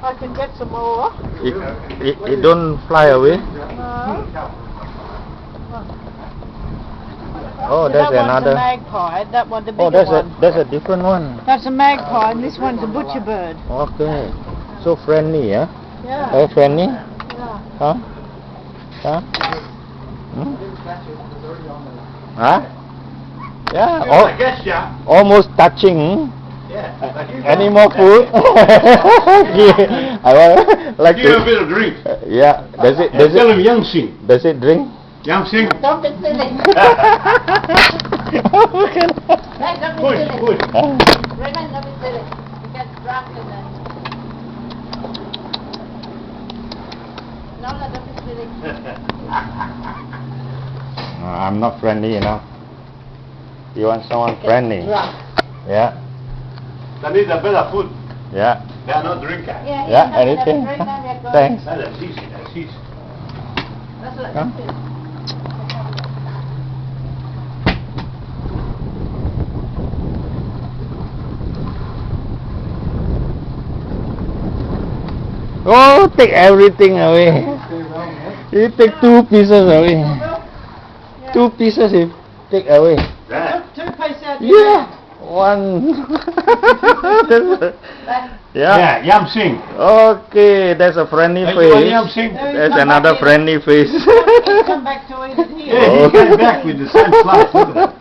I can get some more. It don't fly away. No. Oh, So there's that another. one's a magpie. That one, the bigger Oh, that's one. that's a different one. That's a magpie, and this one's a butcher bird. Okay. So friendly, yeah? Yeah. Very friendly? Yeah. Huh? Huh? Hmm? Huh? Yeah. I guess, yeah. Almost touching. Yeah. Any more food? Yeah, I want like Give him a to. bit of drink. Yeah. Does it? Does Tell it? him Young Sing. Does it drink? Young Sing. Don't be silly. Hey, don't be Push, silly. push. Raymond, don't be silly. You get drunk and then... No, don't be silly. No, I'm not friendly enough. You want someone friendly? Drunk. Yeah. That is a better food. Yeah. They are not drinkers. Yeah. Anything? Thanks. That's easy, that's easy. That's what Huh? it is. Oh, take everything away. You take 2 pieces away. Yeah. 2 pieces you take away. That. Two pieces out. Yeah. One. Yeah, Yam Sing. Okay, that's a friendly face. Yam Sing. That's another friendly face. Come back to eat it here. Yeah, he came back with the same slice, look at that.